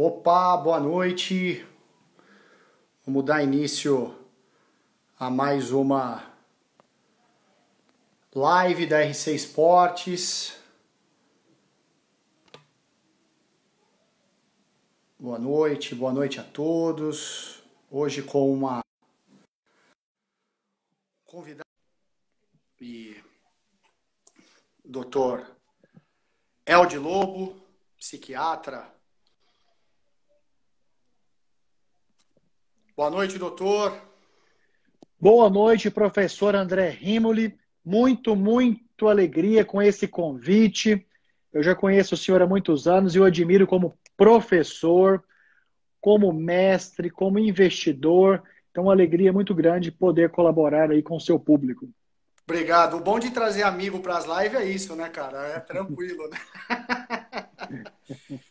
Opa, boa noite. Vamos dar início a mais uma live da RC Esportes. Boa noite a todos. Hoje com uma convidada e Dr. Elde Lobo, psiquiatra. Boa noite, doutor. Boa noite, professor André Rimoli. Muito alegria com esse convite. Eu já conheço o senhor há muitos anos e o admiro como professor, como mestre, como investidor. Então, uma alegria muito grande poder colaborar aí com o seu público. Obrigado. O bom de trazer amigo para as lives é isso, né, cara? É tranquilo, né?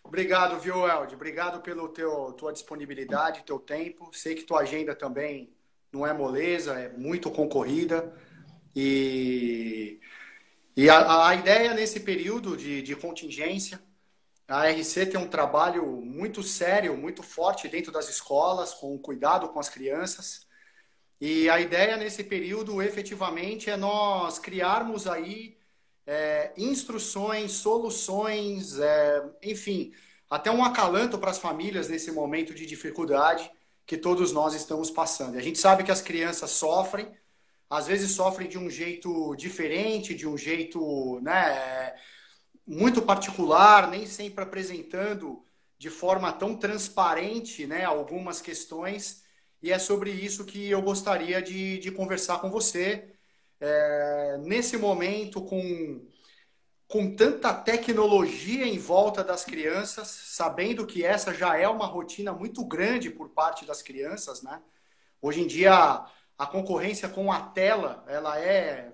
Obrigado, viu, Elde? Obrigado pelo tua disponibilidade, teu tempo. Sei que tua agenda também não é moleza, é muito concorrida. E a ideia nesse período de contingência, a RC tem um trabalho muito sério, muito forte dentro das escolas, com cuidado com as crianças. E a ideia nesse período, efetivamente, é nós criarmos aí instruções, soluções, enfim, até um acalanto para as famílias nesse momento de dificuldade que todos nós estamos passando. E a gente sabe que as crianças sofrem, às vezes sofrem de um jeito diferente, de um jeito, né, muito particular, nem sempre apresentando de forma tão transparente, né, algumas questões, e é sobre isso que eu gostaria de conversar com você. Nesse momento, com tanta tecnologia em volta das crianças, sabendo que essa já é uma rotina muito grande por parte das crianças, né? Hoje em dia, a concorrência com a tela, ela é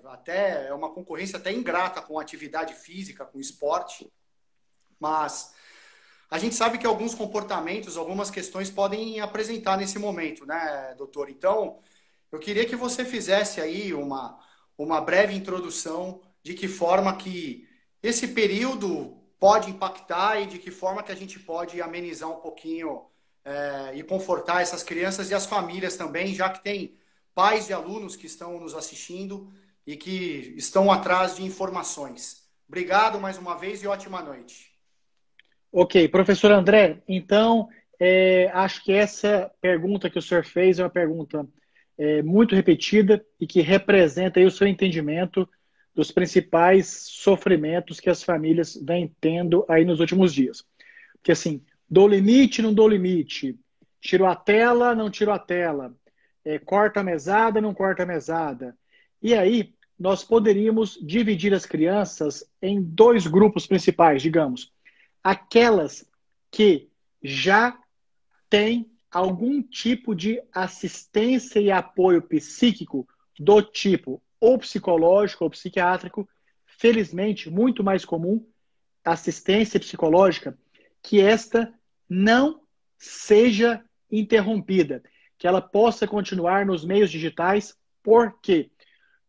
uma concorrência até ingrata com a atividade física, com o esporte, mas a gente sabe que alguns comportamentos, algumas questões podem apresentar nesse momento, né, doutor? Então, eu queria que você fizesse aí uma breve introdução de que forma que esse período pode impactar e de que forma que a gente pode amenizar um pouquinho e confortar essas crianças e as famílias também, já que tem pais de alunos que estão nos assistindo e que estão atrás de informações. Obrigado mais uma vez e ótima noite. Ok, professor André, então, acho que essa pergunta que o senhor fez é uma pergunta muito repetida e que representa aí o seu entendimento dos principais sofrimentos que as famílias vêm tendo aí nos últimos dias. Porque assim, dou limite, não dou limite, tiro a tela, não tiro a tela, corta a mesada, não corta a mesada. E aí, nós poderíamos dividir as crianças em dois grupos principais, digamos. Aquelas que já têm algum tipo de assistência e apoio psíquico do tipo ou psicológico ou psiquiátrico, felizmente, muito mais comum, assistência psicológica, que esta não seja interrompida, que ela possa continuar nos meios digitais. Por quê?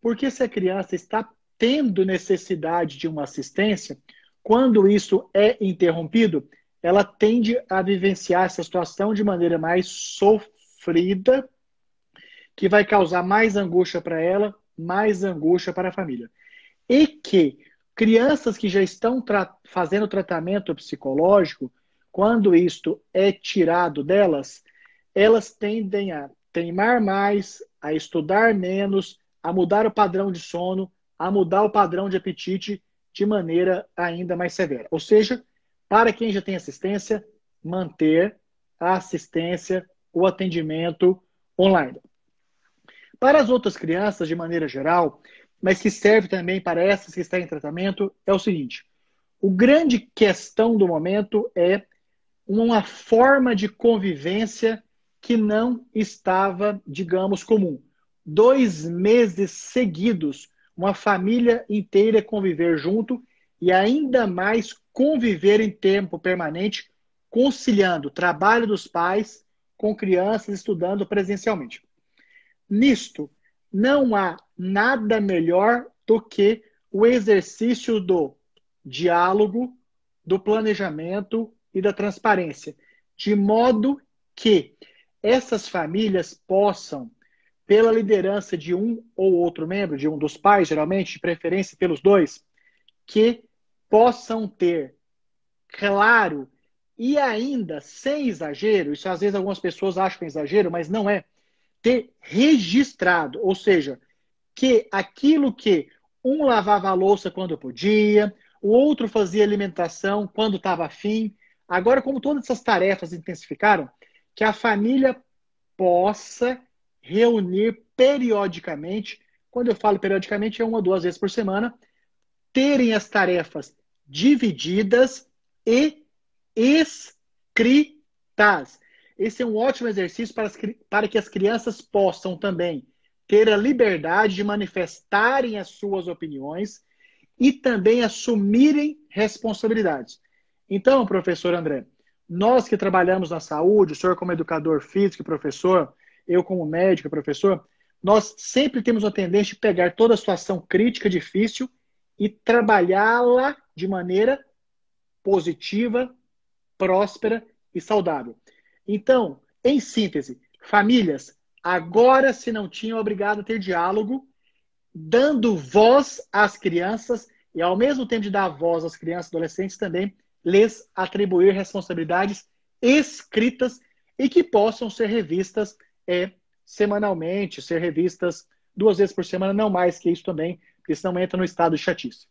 Porque se a criança está tendo necessidade de uma assistência, quando isso é interrompido, ela tende a vivenciar essa situação de maneira mais sofrida, que vai causar mais angústia para ela, mais angústia para a família. E que crianças que já estão fazendo tratamento psicológico, quando isto é tirado delas, elas tendem a teimar mais, a estudar menos, a mudar o padrão de sono, a mudar o padrão de apetite de maneira ainda mais severa. Ou seja, para quem já tem assistência, manter a assistência, o atendimento online. Para as outras crianças, de maneira geral, mas que serve também para essas que estão em tratamento, é o seguinte: o grande questão do momento é uma forma de convivência que não estava, digamos, comum. 2 meses seguidos, uma família inteira conviver junto e ainda mais conviver em tempo permanente, conciliando o trabalho dos pais com crianças estudando presencialmente. Nisto, não há nada melhor do que o exercício do diálogo, do planejamento e da transparência, de modo que essas famílias possam, pela liderança de um ou outro membro, de um dos pais, geralmente, de preferência pelos dois, que possam ter claro e ainda sem exagero, isso às vezes algumas pessoas acham que é exagero, mas não é, ter registrado, ou seja, que aquilo que um lavava a louça quando podia, o outro fazia alimentação quando estava afim. Agora, como todas essas tarefas intensificaram, que a família possa reunir periodicamente, quando eu falo periodicamente, é 1 ou 2 vezes por semana, terem as tarefas divididas e escritas. Esse é um ótimo exercício para que as crianças possam também ter a liberdade de manifestarem as suas opiniões e também assumirem responsabilidades. Então, professor André, nós que trabalhamos na saúde, o senhor como educador físico e professor, eu como médico e professor, nós sempre temos a tendência de pegar toda a situação crítica, difícil, e trabalhá-la de maneira positiva, próspera e saudável. Então, em síntese, famílias, agora se não tinham obrigado a ter diálogo, dando voz às crianças e, ao mesmo tempo de dar voz às crianças e adolescentes, também lhes atribuir responsabilidades escritas e que possam ser revistas semanalmente, ser revistas 2 vezes por semana, não mais que isso também, porque senão entra no estado de chatice.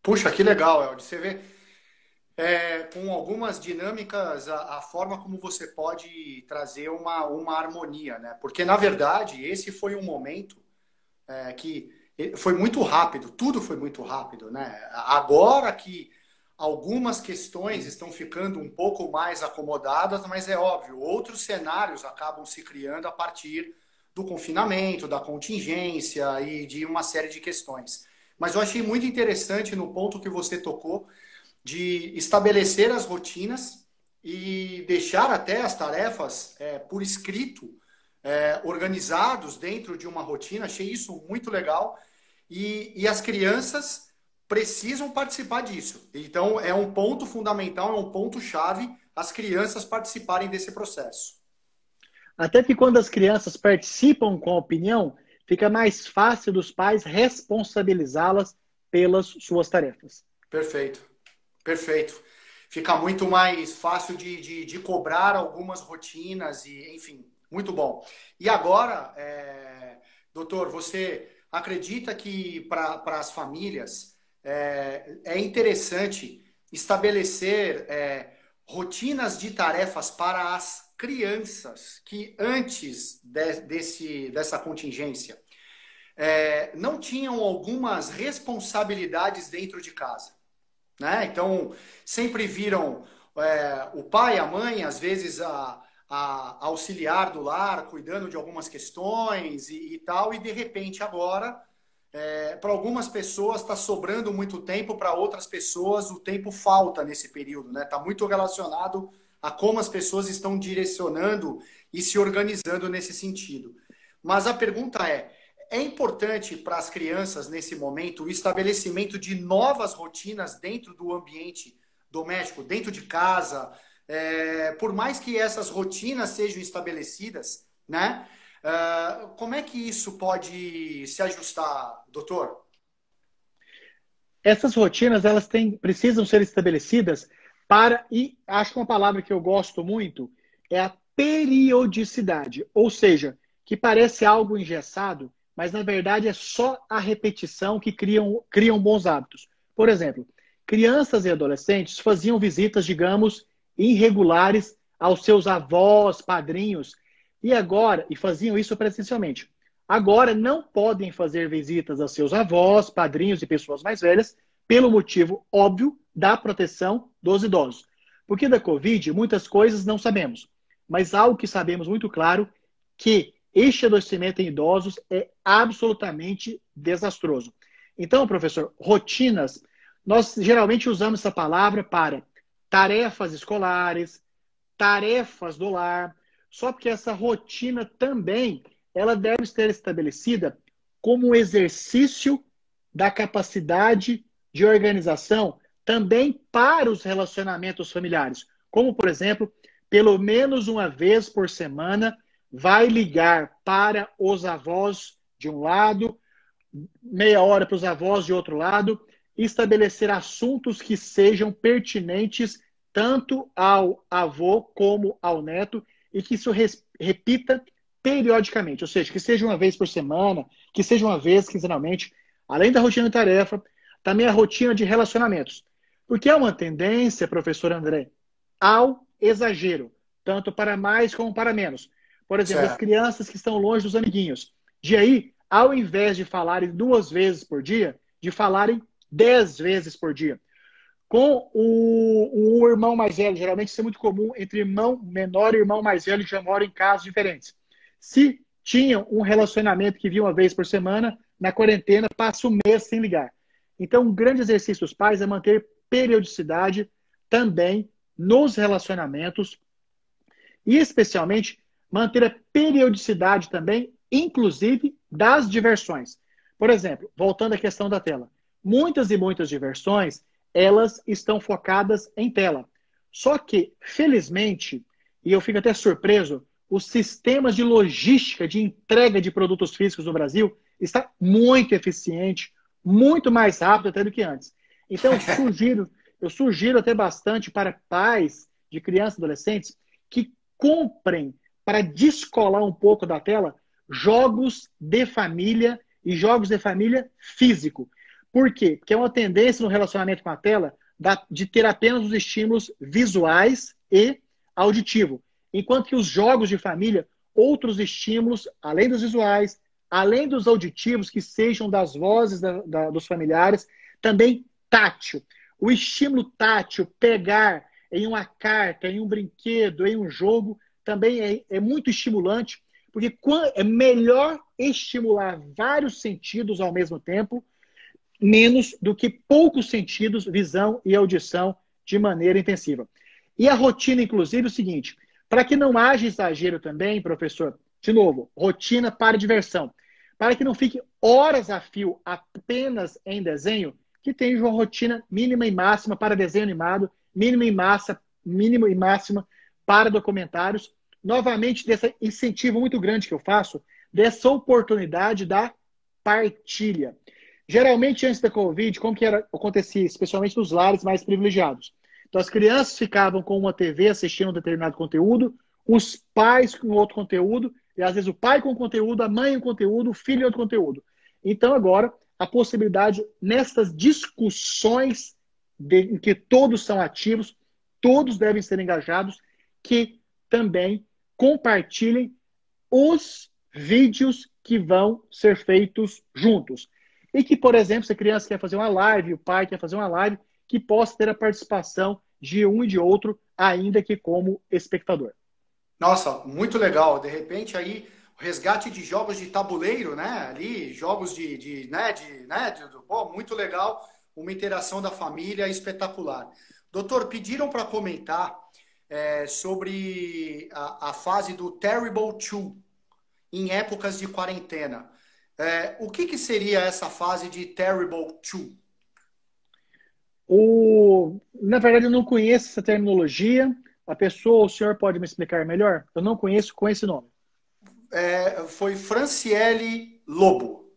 Puxa, que legal, Elde. Você vê com algumas dinâmicas a forma como você pode trazer uma harmonia, né? Porque, na verdade, esse foi um momento que foi muito rápido, tudo foi muito rápido, né? Agora que algumas questões estão ficando um pouco mais acomodadas, mas é óbvio, outros cenários acabam se criando a partir do confinamento, da contingência e de uma série de questões. Mas eu achei muito interessante no ponto que você tocou de estabelecer as rotinas e deixar até as tarefas por escrito, organizados dentro de uma rotina. Achei isso muito legal. E as crianças precisam participar disso. Então, é um ponto fundamental, é um ponto-chave as crianças participarem desse processo. Até que quando as crianças participam com a opinião, fica mais fácil dos pais responsabilizá-las pelas suas tarefas. Perfeito, perfeito. Fica muito mais fácil de cobrar algumas rotinas e, enfim, muito bom. E agora, doutor, você acredita que para as famílias é interessante estabelecer rotinas de tarefas para as crianças que antes dessa contingência não tinham algumas responsabilidades dentro de casa, né? Então, sempre viram o pai, a mãe, às vezes a auxiliar do lar, cuidando de algumas questões e tal, e de repente agora, para algumas pessoas está sobrando muito tempo, para outras pessoas o tempo falta nesse período, né? Está muito relacionado a como as pessoas estão direcionando e se organizando nesse sentido. Mas a pergunta é importante para as crianças, nesse momento, o estabelecimento de novas rotinas dentro do ambiente doméstico, dentro de casa, por mais que essas rotinas sejam estabelecidas, né? Como é que isso pode se ajustar, doutor? Essas rotinas, precisam ser estabelecidas e acho que uma palavra que eu gosto muito é a periodicidade, ou seja, que parece algo engessado, mas na verdade é só a repetição que criam bons hábitos. Por exemplo, crianças e adolescentes faziam visitas, digamos, irregulares aos seus avós, padrinhos, e faziam isso presencialmente. Agora não podem fazer visitas aos seus avós, padrinhos e pessoas mais velhas, pelo motivo óbvio da proteção dos idosos. Porque da Covid, muitas coisas não sabemos, mas algo que sabemos muito claro, que este adoecimento em idosos é absolutamente desastroso. Então, professor, rotinas, nós geralmente usamos essa palavra para tarefas escolares, tarefas do lar, só que essa rotina também ela deve ser estabelecida como um exercício da capacidade de organização também para os relacionamentos familiares. Como, por exemplo, pelo menos uma vez por semana, vai ligar para os avós de um lado, meia hora para os avós de outro lado, e estabelecer assuntos que sejam pertinentes tanto ao avô como ao neto, e que isso repita periodicamente, ou seja, que seja uma vez por semana, que seja uma vez quinzenalmente, além da rotina de tarefa, também a rotina de relacionamentos. Porque é uma tendência, professor André, ao exagero, tanto para mais como para menos. Por exemplo, as Certo. crianças que estão longe dos amiguinhos. De aí, ao invés de falarem 2 vezes por dia, de falarem 10 vezes por dia. Com o irmão mais velho, geralmente isso é muito comum entre irmão menor e irmão mais velho, que já moram em casas diferentes. Se tinham um relacionamento que via uma vez por semana, na quarentena passa um mês sem ligar. Então, um grande exercício dos pais é manter periodicidade também nos relacionamentos e, especialmente, manter a periodicidade também, inclusive, das diversões. Por exemplo, voltando à questão da tela. Muitas e muitas diversões, elas estão focadas em tela. Só que, felizmente, e eu fico até surpreso, os sistemas de logística de entrega de produtos físicos no Brasil está muito eficiente, muito mais rápido até do que antes. Então, eu sugiro até bastante para pais de crianças e adolescentes que comprem, para descolar um pouco da tela, jogos de família e jogos de família físico. Por quê? Porque é uma tendência no relacionamento com a tela de ter apenas os estímulos visuais e auditivo. Enquanto que os jogos de família, outros estímulos, além dos visuais, além dos auditivos, que sejam das vozes dos familiares, também tátil. O estímulo tátil, pegar em uma carta, em um brinquedo, em um jogo, também é muito estimulante, porque é melhor estimular vários sentidos ao mesmo tempo, menos do que poucos sentidos, visão e audição, de maneira intensiva. E a rotina, inclusive, é o seguinte, para que não haja exagero também, professor, de novo, rotina para diversão, para que não fique horas a fio apenas em desenho, que tenha uma rotina mínima e máxima para desenho animado, mínima e máxima para documentários. Novamente, desse incentivo muito grande que eu faço, dessa oportunidade da partilha. Geralmente, antes da Covid, como que acontecia, especialmente nos lares mais privilegiados? Então, as crianças ficavam com uma TV assistindo um determinado conteúdo, os pais com outro conteúdo, e às vezes o pai com conteúdo, a mãe com conteúdo, o filho com outro conteúdo. Então, agora, a possibilidade, nessas discussões em que todos são ativos, todos devem ser engajados, que também compartilhem os vídeos que vão ser feitos juntos. E que, por exemplo, se a criança quer fazer uma live, o pai quer fazer uma live, que possa ter a participação de um e de outro, ainda que como espectador. Nossa, muito legal. De repente aí o resgate de jogos de tabuleiro, né? Ali, jogos pô, muito legal. Uma interação da família espetacular. Doutor, pediram para comentar sobre a fase do Terrible Two em épocas de quarentena. O que seria essa fase de Terrible Two? Na verdade, eu não conheço essa terminologia. A pessoa, o senhor pode me explicar melhor? Eu não conheço com esse nome. Foi Franciele Lobo,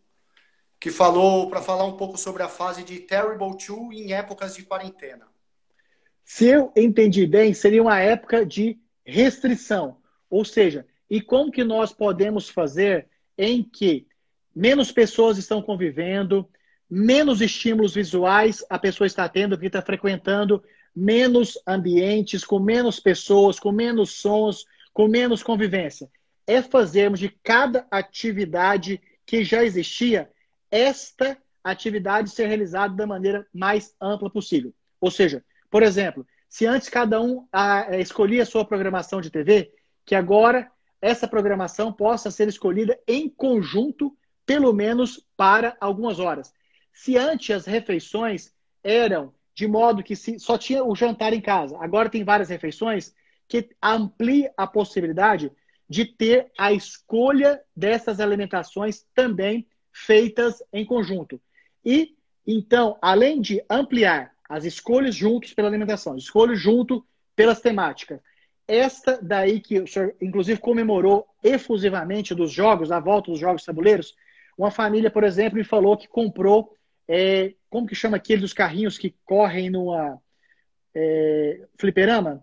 que falou para falar um pouco sobre a fase de Terrible Two em épocas de quarentena. Se eu entendi bem, seria uma época de restrição. Ou seja, e como que nós podemos fazer em que menos pessoas estão convivendo, menos estímulos visuais a pessoa está tendo, porque está frequentando menos ambientes, com menos pessoas, com menos sons, com menos convivência. É fazermos de cada atividade que já existia, esta atividade ser realizada da maneira mais ampla possível. Ou seja, por exemplo, se antes cada um escolhia a sua programação de TV, que agora essa programação possa ser escolhida em conjunto, pelo menos para algumas horas. Se antes as refeições eram de modo que só tinha o jantar em casa, agora tem várias refeições, que amplia a possibilidade de ter a escolha dessas alimentações também feitas em conjunto. E, então, além de ampliar as escolhas juntos pela alimentação, escolhas junto pelas temáticas, esta daí que o senhor, inclusive, comemorou efusivamente dos jogos, a volta dos jogos tabuleiros, uma família, por exemplo, me falou que comprou, como que chama aquele dos carrinhos que correm numa fliperama?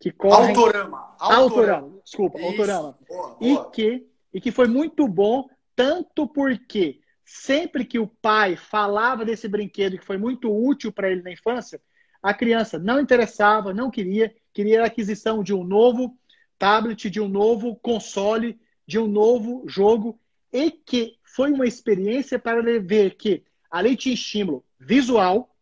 Que correm... Autorama. Autorama. Autorama, desculpa, Isso. Autorama. Boa, E boa. que foi muito bom, tanto porque sempre que o pai falava desse brinquedo que foi muito útil para ele na infância, a criança não interessava, não queria a aquisição de um novo tablet, de um novo console, de um novo jogo, e que foi uma experiência para ele ver que além tinha estímulo visual,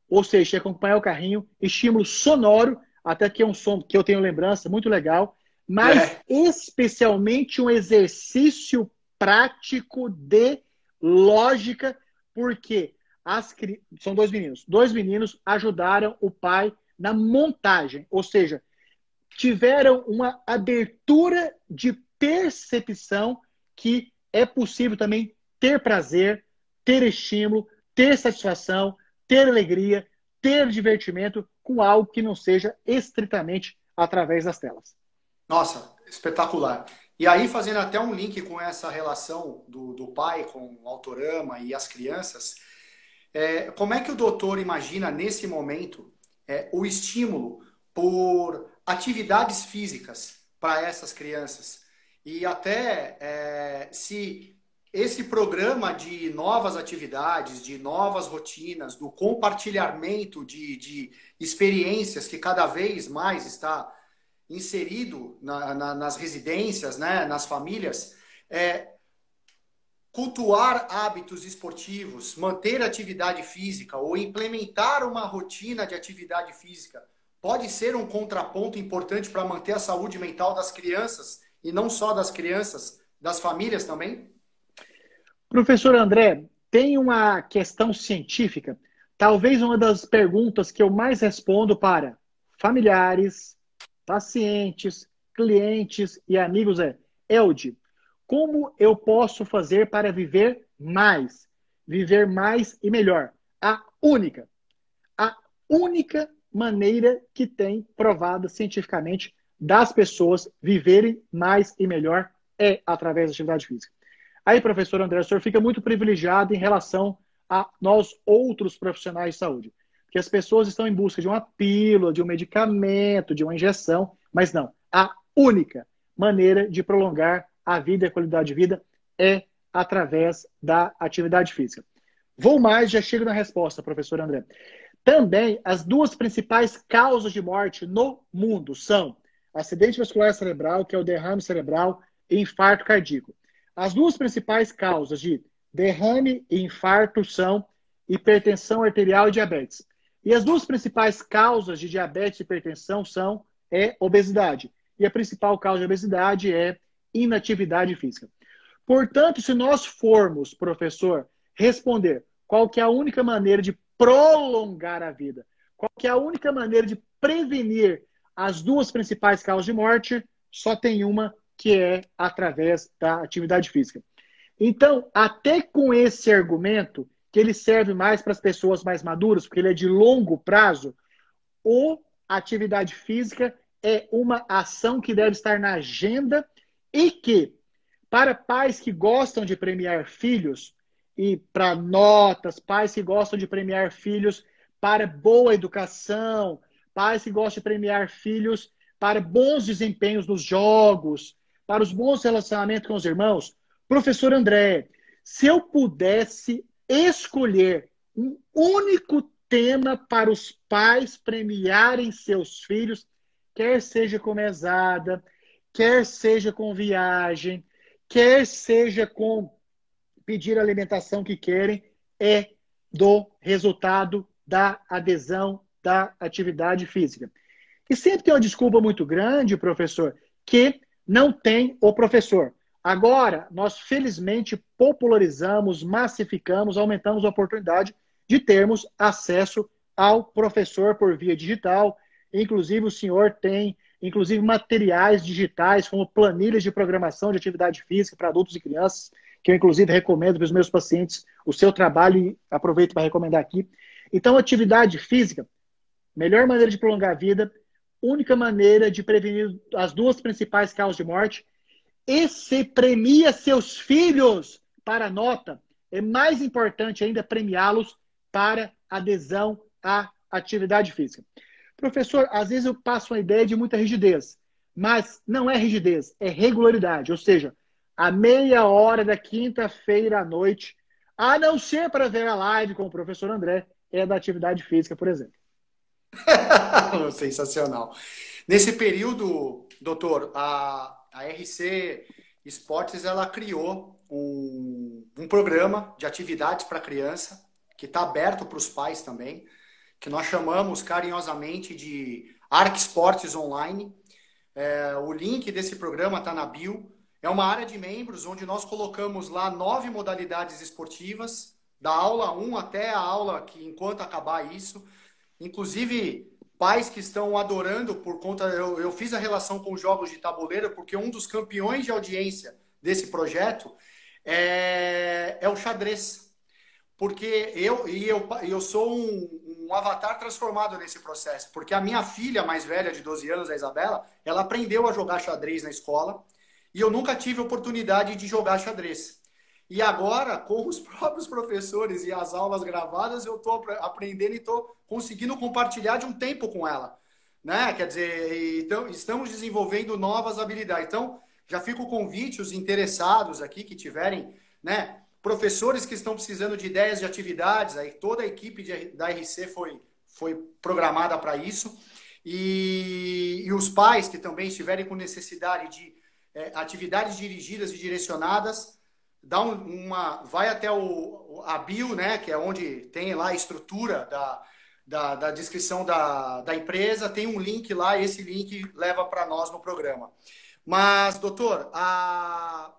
ou seja, tinha que acompanhar o carrinho, estímulo sonoro, até que é um som que eu tenho lembrança, muito legal, mas especialmente um exercício prático de lógica, porque são dois meninos ajudaram o pai na montagem, ou seja, tiveram uma abertura de percepção que é possível também ter prazer, ter estímulo, ter satisfação, ter alegria, ter divertimento com algo que não seja estritamente através das telas. Nossa, espetacular. E aí, fazendo até um link com essa relação do pai com o Autorama e as crianças, como é que o doutor imagina, nesse momento, o estímulo por atividades físicas para essas crianças? E até se esse programa de novas atividades, de novas rotinas, do compartilhamento de experiências que cada vez mais está inserido nas residências, né, nas famílias, cultuar hábitos esportivos, manter atividade física ou implementar uma rotina de atividade física pode ser um contraponto importante para manter a saúde mental das crianças, e não só das crianças, das famílias também? Professor André, tem uma questão científica, talvez uma das perguntas que eu mais respondo para familiares, pacientes, clientes e amigos Eldi, como eu posso fazer para viver mais e melhor? A única maneira que tem provada cientificamente das pessoas viverem mais e melhor é através da atividade física. Aí, professor André, o senhor fica muito privilegiado em relação a nós outros profissionais de saúde. Porque as pessoas estão em busca de uma pílula, de um medicamento, de uma injeção, mas não. A única maneira de prolongar a vida e a qualidade de vida é através da atividade física. Vou mais, já chego na resposta, professor André. Também, as duas principais causas de morte no mundo são acidente vascular cerebral, que é o derrame cerebral, e infarto cardíaco. As duas principais causas de derrame e infarto são hipertensão arterial e diabetes. E as duas principais causas de diabetes e hipertensão são obesidade. E a principal causa de obesidade é inatividade física. Portanto, se nós formos, professor, responder qual que é a única maneira de prolongar a vida, qual que é a única maneira de prevenir as duas principais causas de morte, só tem uma, que é através da atividade física. Então, até com esse argumento, que ele serve mais para as pessoas mais maduras, porque ele é de longo prazo, a atividade física é uma ação que deve estar na agenda e que, para pais que gostam de premiar filhos, e para notas, pais que gostam de premiar filhos para boa educação, pais que gostam de premiar filhos para bons desempenhos nos jogos, para os bons relacionamentos com os irmãos. Professor André, se eu pudesse escolher um único tema para os pais premiarem seus filhos, quer seja com mesada, quer seja com viagem, quer seja com pedir a alimentação que querem, é do resultado da adesão da atividade física. E sempre tem uma desculpa muito grande, professor, que não tem o professor. Agora, nós felizmente popularizamos, massificamos, aumentamos a oportunidade de termos acesso ao professor por via digital. Inclusive, o senhor tem materiais digitais, como planilhas de programação de atividade física para adultos e crianças, que eu, inclusive, recomendo para os meus pacientes o seu trabalho e aproveito para recomendar aqui. Então, atividade física, melhor maneira de prolongar a vida, única maneira de prevenir as duas principais causas de morte. E se premia seus filhos para a nota, é mais importante ainda premiá-los para adesão à atividade física. Professor, às vezes eu passo uma ideia de muita rigidez, mas não é rigidez, é regularidade. Ou seja, a meia hora da quinta-feira à noite, a não ser para ver a live com o professor André, é da atividade física, por exemplo. Sensacional. Nesse período, doutor, a RC Esportes ela criou um programa de atividades para criança, que está aberto para os pais também, que nós chamamos carinhosamente de Arc Esportes Online. O link desse programa está na bio. É uma área de membros onde nós colocamos lá 9 modalidades esportivas, da aula 1 até a aula que, enquanto acabar isso. Inclusive, pais que estão adorando por conta... Eu fiz a relação com jogos de tabuleiro, porque um dos campeões de audiência desse projeto é o xadrez. Porque eu sou um avatar transformado nesse processo. Porque a minha filha mais velha, de 12 anos, a Isabela, ela aprendeu a jogar xadrez na escola e eu nunca tive oportunidade de jogar xadrez. E agora, com os próprios professores e as aulas gravadas, eu estou aprendendo e estou conseguindo compartilhar de um tempo com ela. Né? Quer dizer, então, estamos desenvolvendo novas habilidades. Então, já fica o convite, os interessados aqui que tiverem, né? Professores que estão precisando de ideias de atividades, aí toda a equipe da RC foi programada para isso. E os pais que também estiverem com necessidade de atividades dirigidas e direcionadas, vai até a bio, né, que é onde tem lá a estrutura da descrição da empresa, tem um link lá e esse link leva para nós no programa. Mas, doutor, a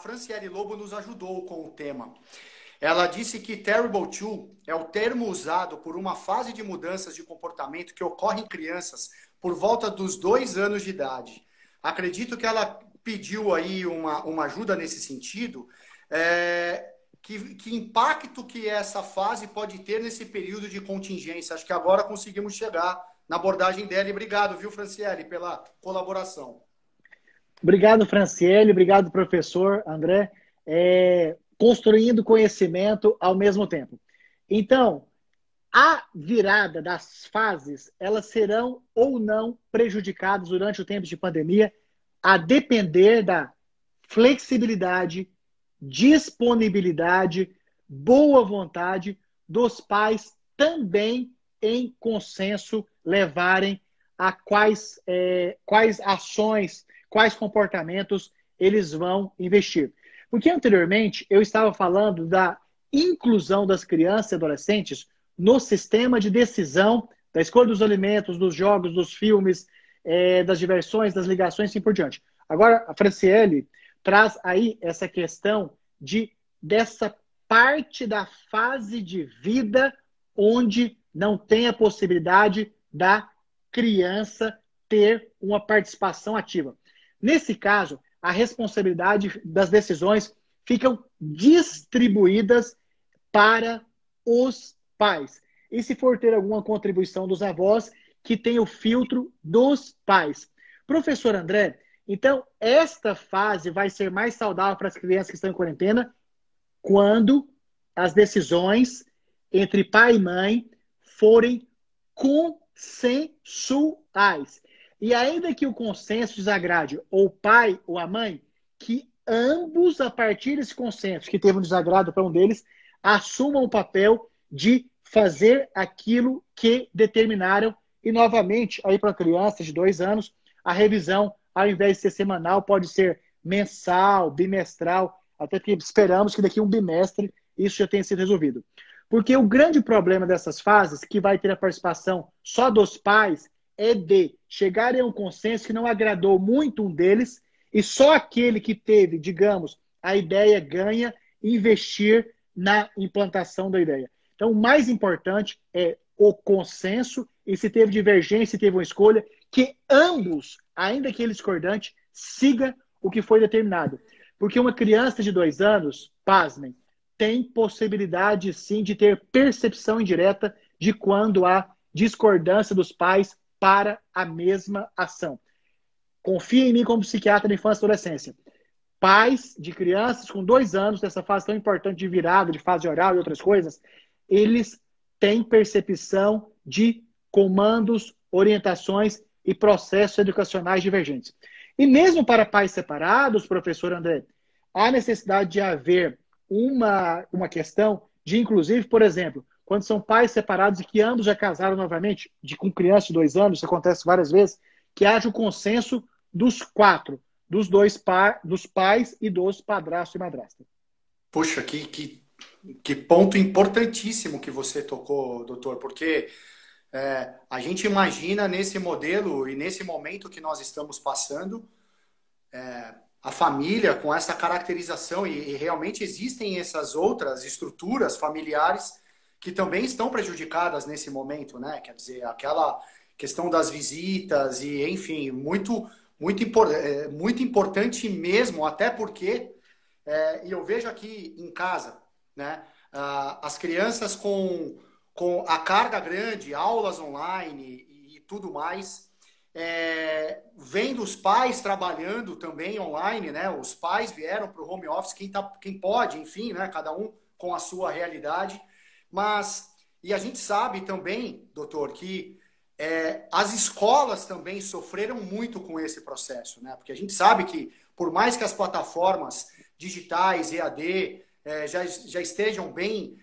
Franciele Lobo nos ajudou com o tema. Ela disse que Terrible Two é o termo usado por uma fase de mudanças de comportamento que ocorre em crianças por volta dos 2 anos de idade. Acredito que ela pediu aí uma ajuda nesse sentido. Que impacto que essa fase pode ter nesse período de contingência? Acho que agora conseguimos chegar na abordagem dela. E obrigado, viu, Franciele, pela colaboração. Obrigado, Franciele. Obrigado, professor André. Construindo conhecimento ao mesmo tempo. Então, a virada das fases, elas serão ou não prejudicadas durante o tempo de pandemia, a depender da flexibilidade, disponibilidade, boa vontade dos pais também em consenso levarem a quais ações, quais comportamentos eles vão investir. Porque anteriormente eu estava falando da inclusão das crianças e adolescentes no sistema de decisão da escolha dos alimentos, dos jogos, dos filmes, das diversões, das ligações e assim por diante. Agora, a Franciele traz aí essa questão dessa parte da fase de vida onde não tem a possibilidade da criança ter uma participação ativa. Nesse caso, a responsabilidade das decisões ficam distribuídas para os pais. E se for ter alguma contribuição dos avós, que tem o filtro dos pais. Professor André, então, esta fase vai ser mais saudável para as crianças que estão em quarentena quando as decisões entre pai e mãe forem consensuais. E ainda que o consenso desagrade ou o pai ou a mãe, que ambos, a partir desse consenso, que teve um desagrado para um deles, assumam o papel de fazer aquilo que determinaram. E, novamente, aí para crianças de 2 anos, a revisão, ao invés de ser semanal, pode ser mensal, bimestral, até que esperamos que daqui a um bimestre isso já tenha sido resolvido. Porque o grande problema dessas fases, que vai ter a participação só dos pais, é de chegarem a um consenso que não agradou muito um deles e só aquele que teve, digamos, a ideia ganha investir na implantação da ideia. Então, o mais importante é o consenso e se teve divergência, se teve uma escolha, que ambos, ainda que ele discordante, siga o que foi determinado. Porque uma criança de 2 anos, pasmem, tem possibilidade, sim, de ter percepção indireta de quando há discordância dos pais para a mesma ação. Confia em mim como psiquiatra de infância e adolescência. Pais de crianças com 2 anos, nessa fase tão importante de virada, de fase oral e outras coisas, eles têm percepção de comandos, orientações e processos educacionais divergentes. E mesmo para pais separados, professor André, há necessidade de haver uma questão de, inclusive, por exemplo, quando são pais separados e que ambos já casaram novamente, com criança de 2 anos, isso acontece várias vezes, que haja o consenso dos 4, dos dos pais e dos padrasto e madrasta. Puxa, que ponto importantíssimo que você tocou, doutor, porque a gente imagina nesse modelo e nesse momento que nós estamos passando, a família com essa caracterização, e realmente existem essas outras estruturas familiares que também estão prejudicadas nesse momento, né? Quer dizer, aquela questão das visitas e, enfim, muito importante mesmo, até porque, e eu vejo aqui em casa, né? As crianças com a carga grande, aulas online e tudo mais, vendo os pais trabalhando também online, né? Os pais vieram para o home office, quem pode, enfim, né? Cada um com a sua realidade. E a gente sabe também, doutor, que as escolas também sofreram muito com esse processo, né? Porque a gente sabe que, por mais que as plataformas digitais, EAD, já estejam bem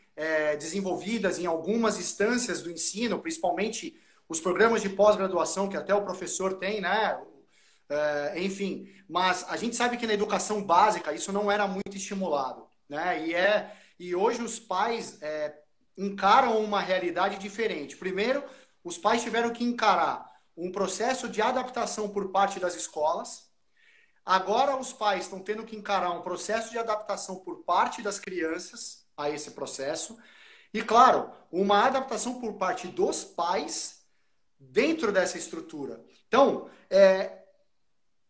desenvolvidas em algumas instâncias do ensino, principalmente os programas de pós-graduação, que até o professor tem, né? Enfim, mas a gente sabe que na educação básica isso não era muito estimulado, né? E hoje os pais encaram uma realidade diferente. Primeiro, os pais tiveram que encarar um processo de adaptação por parte das escolas. Agora os pais estão tendo que encarar um processo de adaptação por parte das crianças a esse processo. E, claro, uma adaptação por parte dos pais dentro dessa estrutura. Então,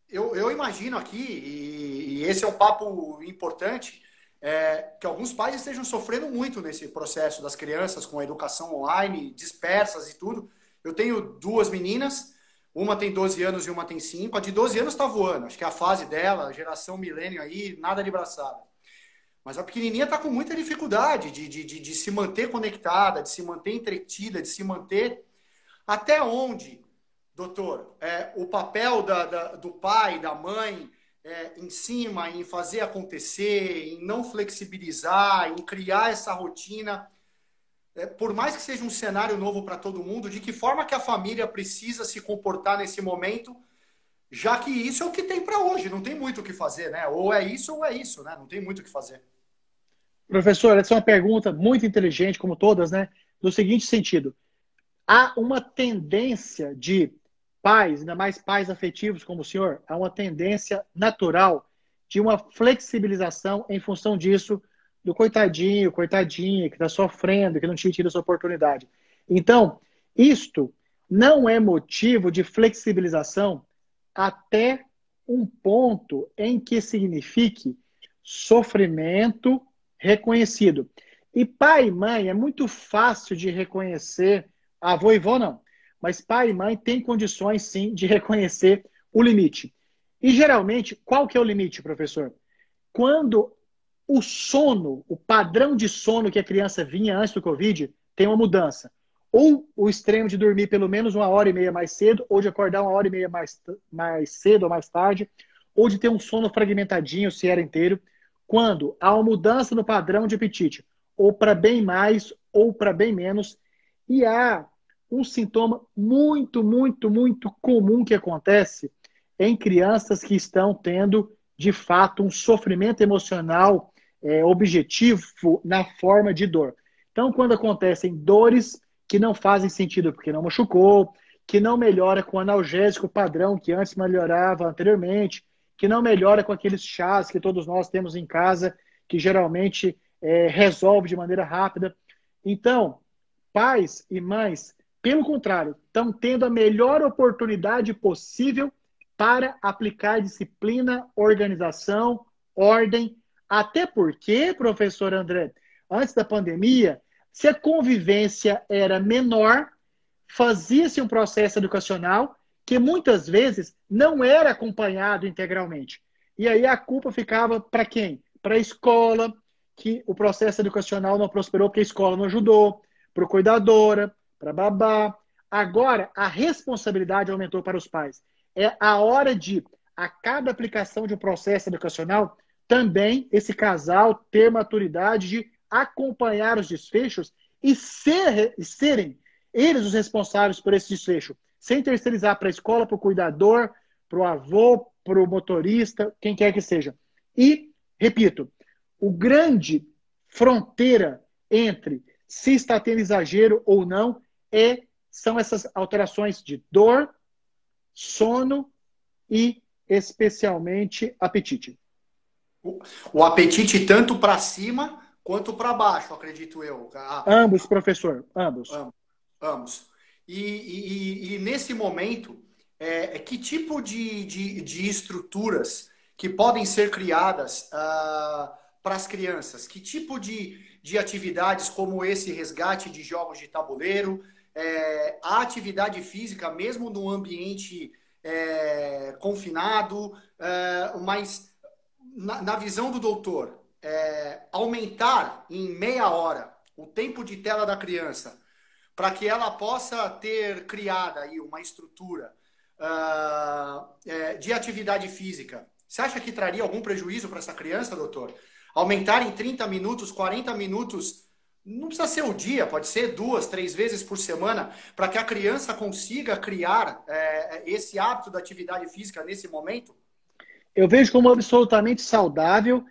eu imagino aqui, e esse é um papo importante, que alguns pais estejam sofrendo muito nesse processo das crianças com a educação online, dispersas e tudo. Eu tenho 2 meninas, uma tem 12 anos e uma tem 5. A de 12 anos está voando, acho que é a fase dela, geração milênio aí, nada de braçada. Mas a pequenininha está com muita dificuldade de se manter conectada, de se manter entretida, de se manter... Até onde, doutor, o papel do pai, da mãe, em cima, em fazer acontecer, em não flexibilizar, em criar essa rotina, por mais que seja um cenário novo para todo mundo, de que forma que a família precisa se comportar nesse momento, já que isso é o que tem para hoje, não tem muito o que fazer, né? Ou é isso, né? Não tem muito o que fazer. Professor, essa é uma pergunta muito inteligente, como todas, né? No seguinte sentido, há uma tendência de pais, ainda mais pais afetivos como o senhor, há uma tendência natural de uma flexibilização em função disso, do coitadinho, coitadinha, que está sofrendo, que não tinha tido essa oportunidade. Então, isto não é motivo de flexibilização até um ponto em que signifique sofrimento reconhecido. E pai e mãe é muito fácil de reconhecer, avô e vó não, mas pai e mãe têm condições sim de reconhecer o limite. E geralmente, qual que é o limite, professor? Quando o sono, o padrão de sono que a criança vinha antes do Covid, tem uma mudança. Ou o extremo de dormir pelo menos 1h30 mais cedo, ou de acordar 1h30 mais cedo ou mais tarde, ou de ter um sono fragmentadinho, se era inteiro, quando há uma mudança no padrão de apetite, ou para bem mais, ou para bem menos, e há um sintoma muito, muito, muito comum que acontece em crianças que estão tendo, de fato, um sofrimento emocional objetivo na forma de dor. Então, quando acontecem dores que não fazem sentido porque não machucou, que não melhora com o analgésico padrão que antes melhorava anteriormente, que não melhora com aqueles chás que todos nós temos em casa, que geralmente resolve de maneira rápida. Então, pais e mães, pelo contrário, estão tendo a melhor oportunidade possível para aplicar disciplina, organização, ordem, até porque, professor André, antes da pandemia, se a convivência era menor, fazia-se um processo educacional que muitas vezes não era acompanhado integralmente. E aí a culpa ficava para quem? Para a escola, que o processo educacional não prosperou porque a escola não ajudou, para a cuidadora, para a babá. Agora, a responsabilidade aumentou para os pais. É a hora de, a cada aplicação de um processo educacional, também esse casal ter maturidade de acompanhar os desfechos e serem eles os responsáveis por esse desfecho, sem terceirizar para a escola, para o cuidador, para o avô, para o motorista, quem quer que seja. E, repito, o grande fronteira entre se está tendo exagero ou não são essas alterações de dor, sono e, especialmente, apetite. O apetite tanto para cima quanto para baixo, acredito eu. Ambos, professor, ambos. Ambos. E nesse momento, que tipo de estruturas que podem ser criadas para as crianças? Que tipo de atividades como esse resgate de jogos de tabuleiro, a atividade física, mesmo no ambiente confinado, mas na visão do doutor, aumentar em meia hora o tempo de tela da criança para que ela possa ter criada aí uma estrutura de atividade física. Você acha que traria algum prejuízo para essa criança, doutor? Aumentar em 30 minutos, 40 minutos, não precisa ser o dia, pode ser 2, 3 vezes por semana, para que a criança consiga criar esse hábito da atividade física nesse momento? Eu vejo como absolutamente saudável,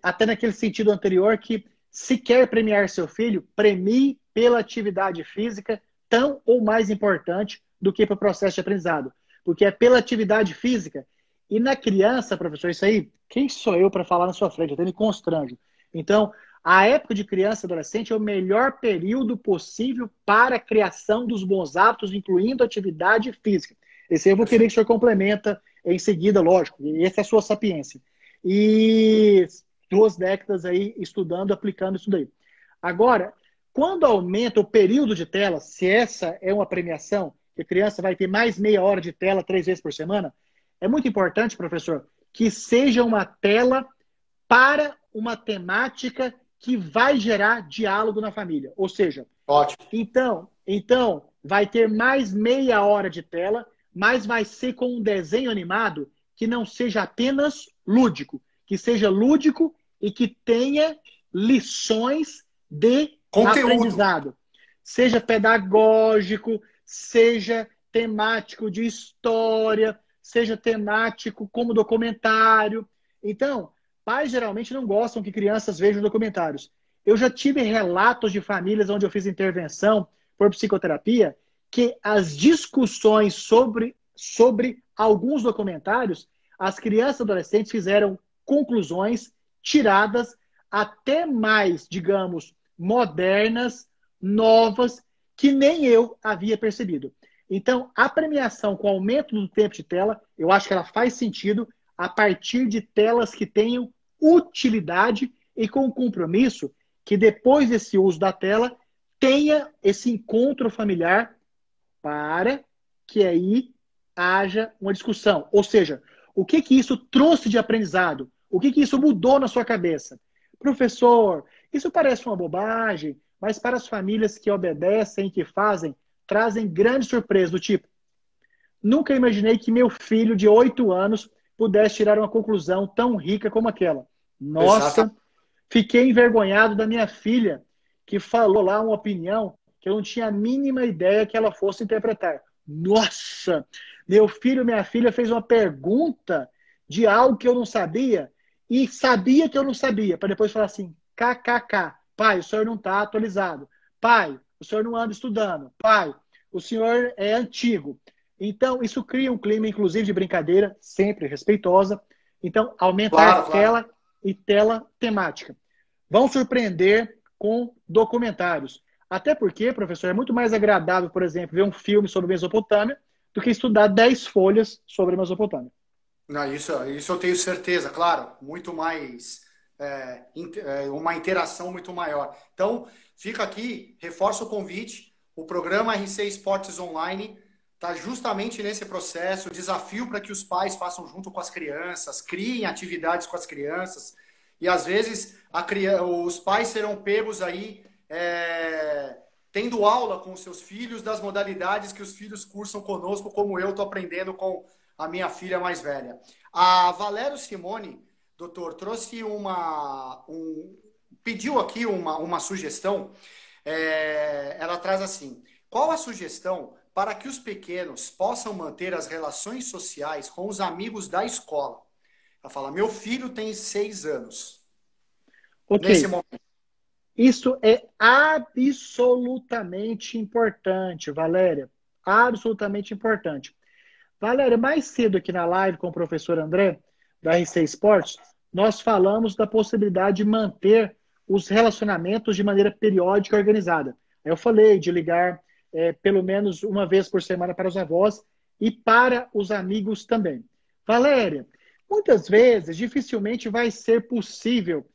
até naquele sentido anterior, que se quer premiar seu filho, premie pela atividade física tão ou mais importante do que para o processo de aprendizado. Porque é pela atividade física. E na criança, professor, isso aí, quem sou eu para falar na sua frente? Eu até me constranjo. Então, a época de criança e adolescente é o melhor período possível para a criação dos bons hábitos, incluindo atividade física. Esse aí eu vou querer que o senhor complementa em seguida, lógico. E essa é a sua sapiência. E 2 décadas aí estudando, aplicando isso daí. Agora, quando aumenta o período de tela, se essa é uma premiação, que a criança vai ter mais meia hora de tela 3 vezes por semana, é muito importante, professor, que seja uma tela para uma temática que vai gerar diálogo na família. Ou seja, Ótimo. Então vai ter mais meia hora de tela, mas vai ser com um desenho animado que não seja apenas lúdico, que seja lúdico e que tenha lições de Conteúdo. aprendizado. Seja pedagógico, seja temático de história, seja temático como documentário. Então, pais geralmente não gostam que crianças vejam documentários. Eu já tive relatos de famílias onde eu fiz intervenção por psicoterapia que as discussões sobre alguns documentários, as crianças e adolescentes fizeram conclusões tiradas até mais, digamos, modernas, novas, que nem eu havia percebido. Então, a premiação com aumento do tempo de tela, eu acho que ela faz sentido a partir de telas que tenham utilidade e com o compromisso que depois desse uso da tela tenha esse encontro familiar para que aí haja uma discussão. Ou seja, o que isso trouxe de aprendizado? O que isso mudou na sua cabeça? Professor, isso parece uma bobagem, mas para as famílias que obedecem e que fazem, trazem grande surpresa do tipo, nunca imaginei que meu filho de 8 anos pudesse tirar uma conclusão tão rica como aquela. Nossa, Exato. fiquei envergonhado da minha filha, que falou lá uma opinião que eu não tinha a mínima ideia que ela fosse interpretar. Nossa, meu filho, minha filha fez uma pergunta de algo que eu não sabia e sabia que eu não sabia, para depois falar assim, kkk, pai, o senhor não está atualizado. Pai, o senhor não anda estudando. Pai, o senhor é antigo. Então, isso cria um clima, inclusive, de brincadeira, sempre respeitosa. Então, aumentar tela e tela temática. Vão surpreender com documentários. Até porque, professor, é muito mais agradável, por exemplo, ver um filme sobre Mesopotâmia do que estudar 10 folhas sobre Mesopotâmia. Não, isso eu tenho certeza, claro. Muito mais. Uma interação muito maior. Então, fica aqui, reforço o convite o programa RC Esportes Online está justamente nesse processo, desafio para que os pais façam junto com as crianças, criem atividades com as crianças, e às vezes os pais serão pegos aí tendo aula com os seus filhos das modalidades que os filhos cursam conosco, como eu estou aprendendo com a minha filha mais velha. A Valério Simone, doutor, trouxe pediu aqui uma sugestão. Ela traz assim: qual a sugestão para que os pequenos possam manter as relações sociais com os amigos da escola? Ela fala: meu filho tem 6 anos. Ok. Nesse momento. Isso é absolutamente importante, Valéria. Absolutamente importante. Valéria, mais cedo aqui na live com o professor André, da RC Esportes, nós falamos da possibilidade de manter os relacionamentos de maneira periódica e organizada. Eu falei de ligar pelo menos uma vez por semana para os avós e para os amigos também. Valéria, muitas vezes, dificilmente vai ser possível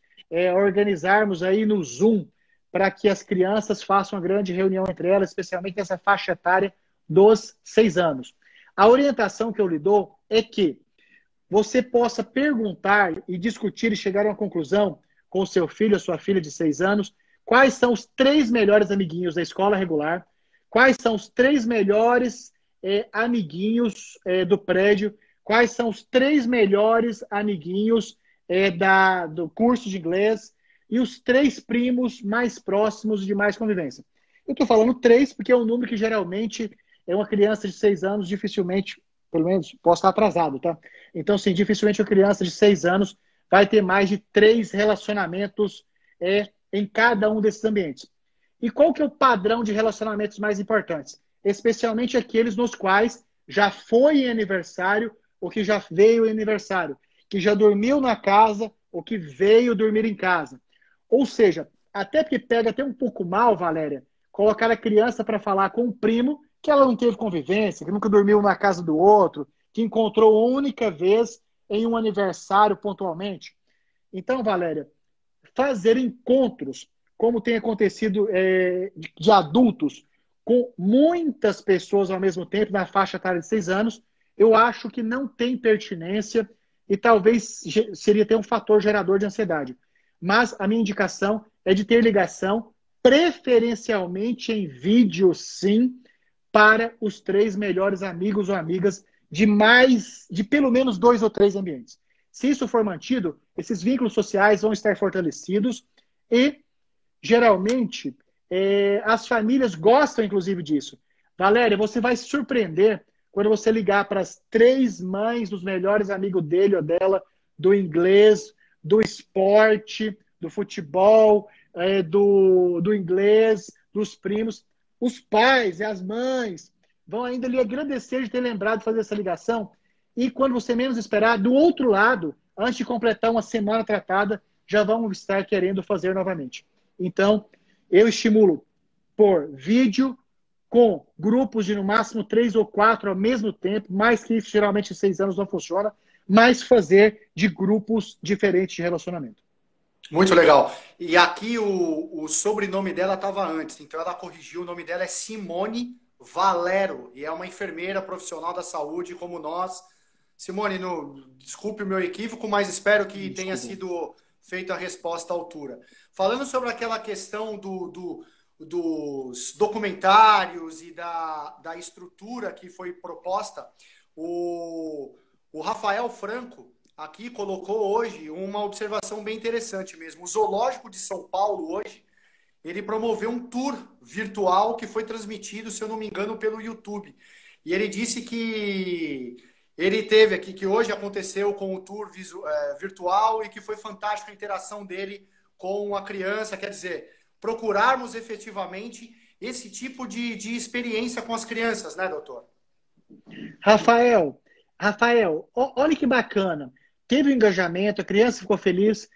organizarmos aí no Zoom para que as crianças façam uma grande reunião entre elas, especialmente nessa faixa etária dos 6 anos. A orientação que eu lhe dou é que você possa perguntar e discutir e chegar a uma conclusão com o seu filho ou sua filha de 6 anos, quais são os 3 melhores amiguinhos da escola regular, quais são os 3 melhores amiguinhos do prédio, quais são os 3 melhores amiguinhos do curso de inglês e os 3 primos mais próximos de mais convivência. Eu estou falando 3 porque é um número que geralmente uma criança de 6 anos dificilmente, pelo menos, posso estar atrasado, tá? Então, sim, dificilmente uma criança de 6 anos vai ter mais de 3 relacionamentos em cada um desses ambientes. E qual que é o padrão de relacionamentos mais importantes? Especialmente aqueles nos quais já foi em aniversário ou que já veio em aniversário, que já dormiu na casa ou que veio dormir em casa. Ou seja, até porque pega até um pouco mal, Valéria, colocar a criança para falar com um primo que ela não teve convivência, que nunca dormiu na casa do outro, que encontrou única vez em um aniversário pontualmente. Então, Valéria, fazer encontros, como tem acontecido de adultos, com muitas pessoas ao mesmo tempo, na faixa etária de 6 anos, eu acho que não tem pertinência e talvez seria até um fator gerador de ansiedade. Mas a minha indicação é de ter ligação, preferencialmente em vídeo, sim, para os 3 melhores amigos ou amigas de pelo menos 2 ou 3 ambientes. Se isso for mantido, esses vínculos sociais vão estar fortalecidos e, geralmente, as famílias gostam, inclusive, disso. Valéria, você vai se surpreender quando você ligar para as 3 mães dos melhores amigos dele ou dela, do inglês, do esporte, do futebol, do inglês, dos primos. Os pais e as mães vão ainda lhe agradecer de ter lembrado de fazer essa ligação. E quando você menos esperar, do outro lado, antes de completar uma semana tratada, já vão estar querendo fazer novamente. Então, eu estimulo por vídeo, com grupos de no máximo 3 ou 4 ao mesmo tempo, mais que isso, geralmente 6 anos não funciona, mas fazer de grupos diferentes de relacionamento. Muito legal. E aqui o sobrenome dela estava antes, então ela corrigiu, o nome dela é Simone Valero, e é uma enfermeira profissional da saúde como nós. Simone, desculpe o meu equívoco, mas espero que tenha sido feita a resposta à altura. Falando sobre aquela questão dos documentários e da estrutura que foi proposta, o Rafael Franco aqui colocou hoje uma observação bem interessante mesmo. O Zoológico de São Paulo hoje, ele promoveu um tour virtual que foi transmitido, se eu não me engano, pelo YouTube. E ele disse que ele teve aqui, que hoje aconteceu com o tour virtual e que foi fantástica a interação dele com a criança. Quer dizer, procurarmos efetivamente esse tipo de experiência com as crianças, né, doutor? Rafael, olha que bacana. Teve um engajamento, a criança ficou feliz.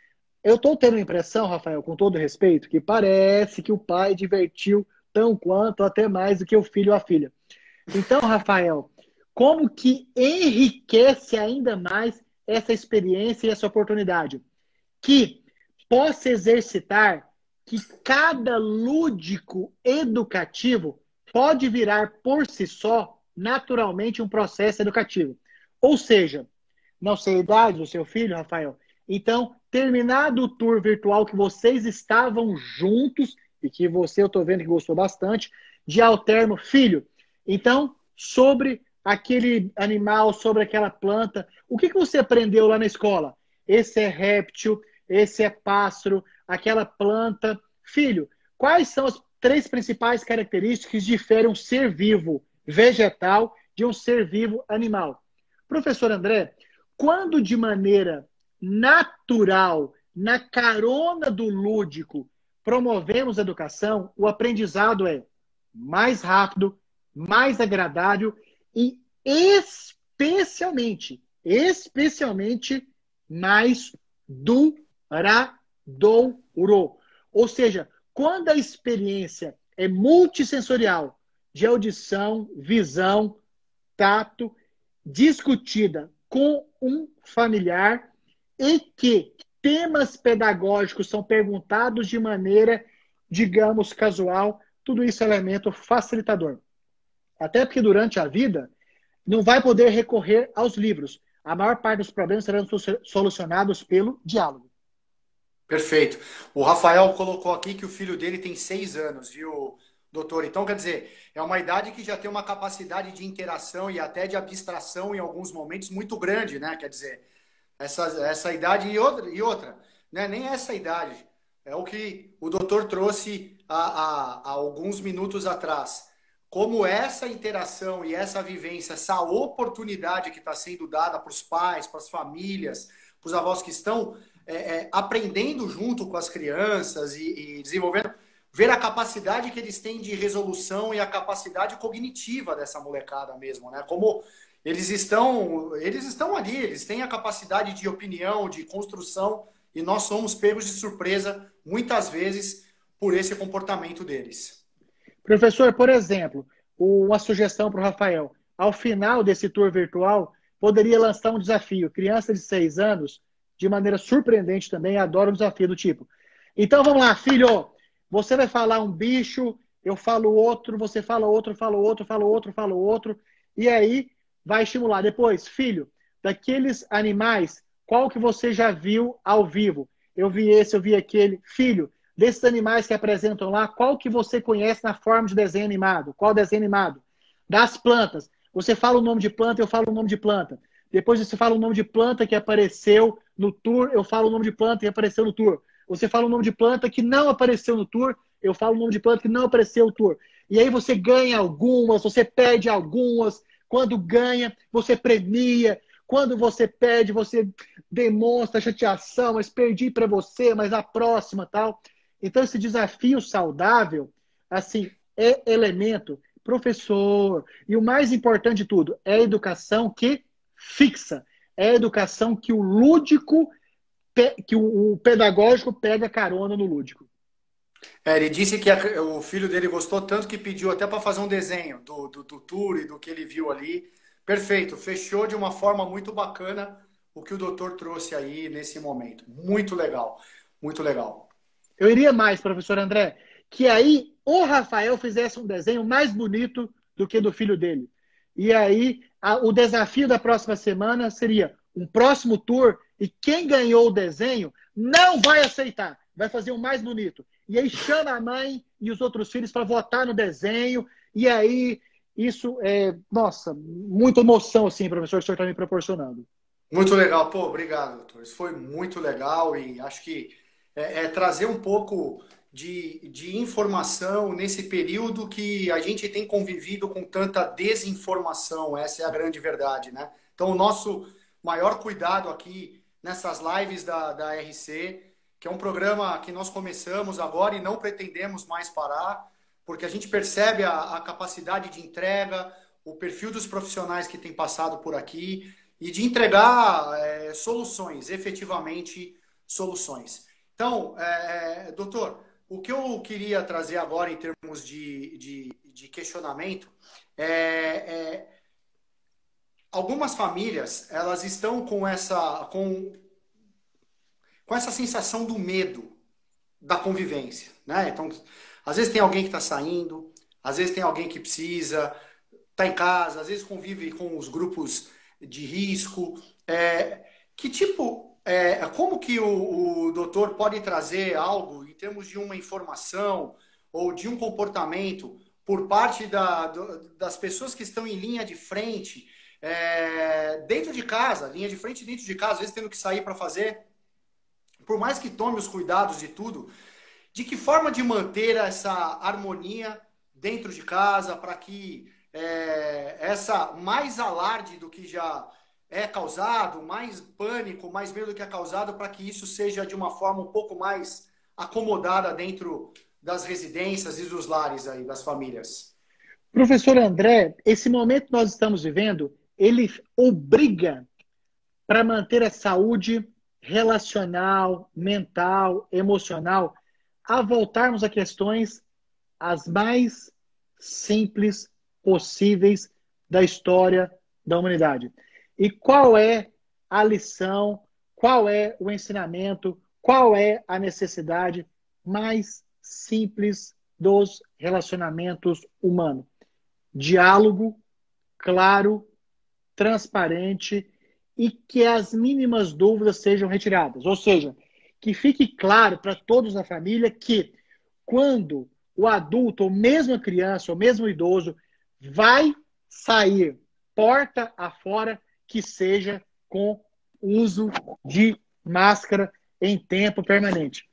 Eu estou tendo a impressão, Rafael, com todo respeito, que parece que o pai divertiu tão quanto, até mais do que o filho ou a filha. Então, Rafael, como que enriquece ainda mais essa experiência e essa oportunidade? Que possa exercitar que cada lúdico educativo pode virar por si só, naturalmente, um processo educativo. Ou seja, não sei a idade do seu filho, Rafael. Então, terminado o tour virtual que vocês estavam juntos, e que você, eu estou vendo que gostou bastante, de ao termo, filho, então, sobre aquele animal, sobre aquela planta, o que você aprendeu lá na escola? Esse é réptil, esse é pássaro, aquela planta. Filho, quais são as três principais características que diferem um ser vivo vegetal de um ser vivo animal? Professor André, quando de maneira natural, na carona do lúdico, promovemos a educação, o aprendizado é mais rápido, mais agradável e especialmente mais duradouro. Ou seja, quando a experiência é multissensorial, de audição, visão, tato, discutida com um familiar e que temas pedagógicos são perguntados de maneira, digamos, casual, tudo isso é elemento facilitador. Até porque durante a vida não vai poder recorrer aos livros. A maior parte dos problemas serão solucionados pelo diálogo. Perfeito. O Rafael colocou aqui que o filho dele tem 6 anos, viu, doutor? Então, quer dizer, é uma idade que já tem uma capacidade de interação e até de abstração em alguns momentos muito grande, né? Quer dizer, essa idade e outra, né? Nem essa idade. É o que o doutor trouxe há alguns minutos atrás. Como essa interação e essa vivência, essa oportunidade que está sendo dada para os pais, para as famílias, para os avós que estão aprendendo junto com as crianças e desenvolvendo, ver a capacidade que eles têm de resolução e a capacidade cognitiva dessa molecada mesmo, né? Como eles estão ali, eles têm a capacidade de opinião, de construção, e nós somos pegos de surpresa, muitas vezes, por esse comportamento deles. Professor, por exemplo, uma sugestão para o Rafael. Ao final desse tour virtual, poderia lançar um desafio. Criança de 6 anos, de maneira surpreendente também, adora um desafio do tipo. Então vamos lá, filho, você vai falar um bicho, eu falo outro, você fala outro, fala outro, fala outro, fala outro, e aí vai estimular. Depois, filho, daqueles animais, qual que você já viu ao vivo? Eu vi esse, eu vi aquele. Filho, desses animais que apresentam lá, qual que você conhece na forma de desenho animado? Qual desenho animado? Das plantas. Você fala o nome de planta, eu falo o nome de planta. Depois você fala o nome de planta que apareceu no tour, eu falo o nome de planta que apareceu no tour. Você fala o nome de planta que não apareceu no tour, eu falo o nome de planta que não apareceu no tour. E aí você ganha algumas, você perde algumas. Quando ganha, você premia. Quando você perde, você demonstra chateação, mas perdi para você, mas a próxima tal. Então, esse desafio saudável, assim, é elemento, professor. E o mais importante de tudo, é a educação que fixa. É a educação que o lúdico, que o pedagógico pega carona no lúdico. Ele disse que o filho dele gostou tanto que pediu até para fazer um desenho do tour e do que ele viu ali. Perfeito, fechou de uma forma muito bacana o que o doutor trouxe aí nesse momento. Muito legal, muito legal. Eu iria mais, professor André, que aí o Rafael fizesse um desenho mais bonito do que do filho dele. E aí o desafio da próxima semana seria um próximo tour e quem ganhou o desenho não vai aceitar, vai fazer o mais bonito. E aí chama a mãe e os outros filhos para votar no desenho. E aí isso é, nossa, muita emoção, assim, professor, que o senhor está me proporcionando. Muito legal. Pô, obrigado, doutor. Isso foi muito legal e acho que trazer um pouco de informação nesse período que a gente tem convivido com tanta desinformação. Essa é a grande verdade, né? Então, o nosso maior cuidado aqui nessas lives da RC, que é um programa que nós começamos agora e não pretendemos mais parar, porque a gente percebe a capacidade de entrega, o perfil dos profissionais que têm passado por aqui e de entregar soluções, efetivamente soluções. Então, doutor, o que eu queria trazer agora em termos de questionamento algumas famílias elas estão com essa sensação do medo da convivência, né? Então, às vezes tem alguém que está saindo, às vezes tem alguém que precisa, está em casa, às vezes convive com os grupos de risco. Que tipo, como que o doutor pode trazer algo em termos de uma informação ou de um comportamento por parte das pessoas que estão em linha de frente, dentro de casa, linha de frente dentro de casa, às vezes tendo que sair para fazer, por mais que tome os cuidados de tudo, de que forma de manter essa harmonia dentro de casa para que essa mais alarde do que já é causado, mais pânico, mais medo do que é causado, para que isso seja de uma forma um pouco mais acomodada dentro das residências e dos lares aí, das famílias. Professor André, esse momento que nós estamos vivendo, ele obriga para manter a saúde relacional, mental, emocional, a voltarmos a questões as mais simples possíveis da história da humanidade. E qual é a lição, qual é o ensinamento, qual é a necessidade mais simples dos relacionamentos humanos? Diálogo claro, transparente e que as mínimas dúvidas sejam retiradas. Ou seja, que fique claro para todos na família que quando o adulto, ou mesmo a criança, ou mesmo o idoso, vai sair porta afora, que seja com uso de máscara em tempo permanente.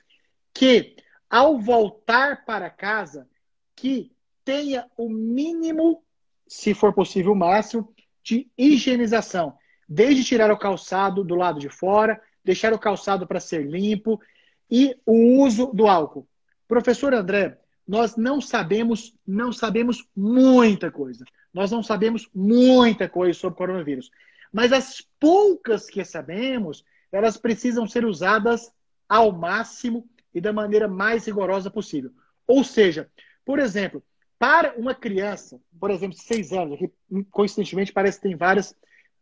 Que, ao voltar para casa, que tenha o mínimo, se for possível o máximo, de higienização. Desde tirar o calçado do lado de fora, deixar o calçado para ser limpo e o uso do álcool. Professor André, nós não sabemos muita coisa. Nós não sabemos muita coisa sobre o coronavírus. Mas as poucas que sabemos, elas precisam ser usadas ao máximo e da maneira mais rigorosa possível. Ou seja, por exemplo, para uma criança, por exemplo, de 6 anos, aqui coincidentemente parece que tem vários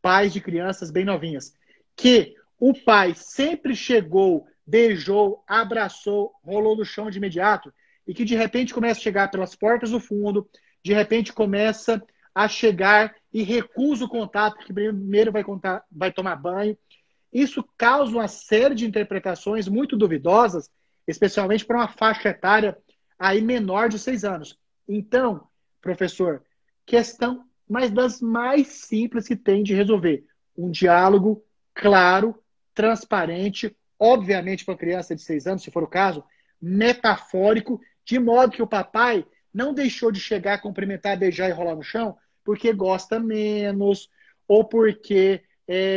pais de crianças bem novinhas, que o pai sempre chegou, beijou, abraçou, rolou no chão de imediato, e que de repente começa a chegar pelas portas do fundo, de repente começa a chegar e recusa o contato, porque primeiro vai tomar banho. Isso causa uma série de interpretações muito duvidosas, especialmente para uma faixa etária aí menor de 6 anos. Então, professor, questão, mas das mais simples que tem de resolver. Um diálogo claro, transparente, obviamente para criança de 6 anos, se for o caso, metafórico, de modo que o papai não deixou de chegar, cumprimentar, beijar e rolar no chão porque gosta menos ou porque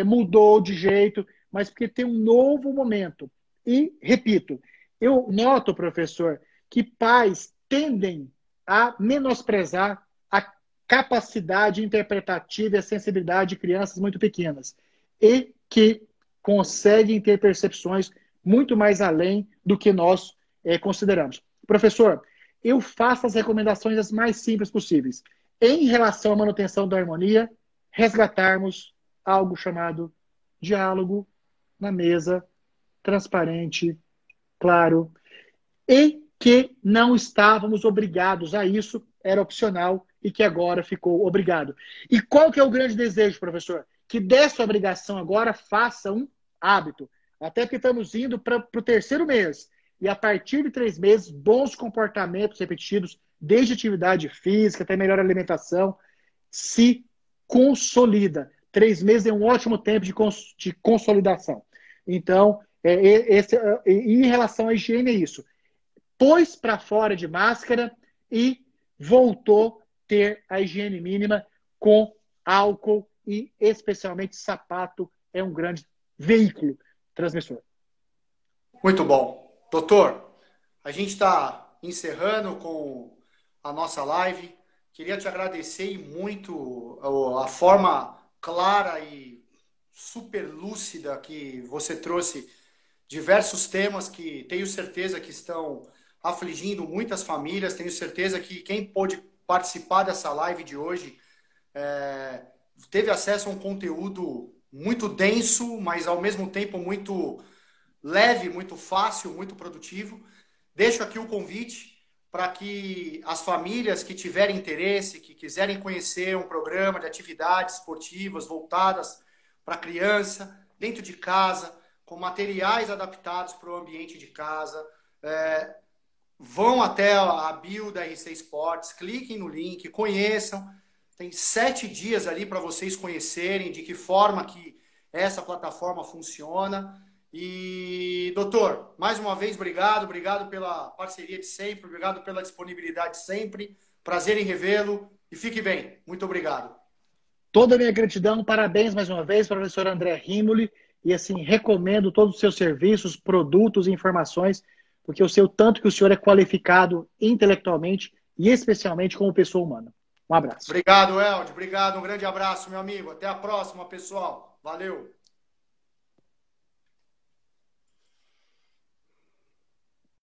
mudou de jeito, mas porque tem um novo momento. E, repito, eu noto, professor, que pais tendem a menosprezar a capacidade interpretativa e a sensibilidade de crianças muito pequenas e que conseguem ter percepções muito mais além do que nós consideramos. Professor, eu faço as recomendações as mais simples possíveis. Em relação à manutenção da harmonia, resgatarmos algo chamado diálogo na mesa, transparente, claro, e que não estávamos obrigados a isso, era opcional e que agora ficou obrigado. E qual que é o grande desejo, professor? Que dessa obrigação agora faça um hábito. Até porque estamos indo para o 3º mês. E a partir de 3 meses, bons comportamentos repetidos, desde atividade física até melhor alimentação, se consolida. 3 meses é um ótimo tempo de consolidação. Então, em relação à higiene é isso. Pôs para fora de máscara e voltou a ter a higiene mínima com álcool e especialmente sapato é um grande veículo transmissor. Muito bom. Doutor, a gente está encerrando com a nossa live. Queria te agradecer muito a forma clara e super lúcida que você trouxe diversos temas que tenho certeza que estão afligindo muitas famílias. Tenho certeza que quem pôde participar dessa live de hoje teve acesso a um conteúdo muito denso, mas ao mesmo tempo muito leve, muito fácil, muito produtivo. Deixo aqui o convite para que as famílias que tiverem interesse, que quiserem conhecer um programa de atividades esportivas voltadas para a criança, dentro de casa, com materiais adaptados para o ambiente de casa, vão até a bio da RC Esportes, cliquem no link, conheçam. Tem 7 dias ali para vocês conhecerem de que forma que essa plataforma funciona. E, doutor, mais uma vez, obrigado pela parceria de sempre, obrigado pela disponibilidade sempre. Prazer em revê-lo e fique bem. Muito obrigado. Toda a minha gratidão, parabéns mais uma vez, professor André Rimoli, e assim, recomendo todos os seus serviços, produtos e informações, porque eu sei o tanto que o senhor é qualificado intelectualmente e especialmente como pessoa humana. Um abraço. Obrigado, Elde. Obrigado. Um grande abraço, meu amigo. Até a próxima, pessoal. Valeu.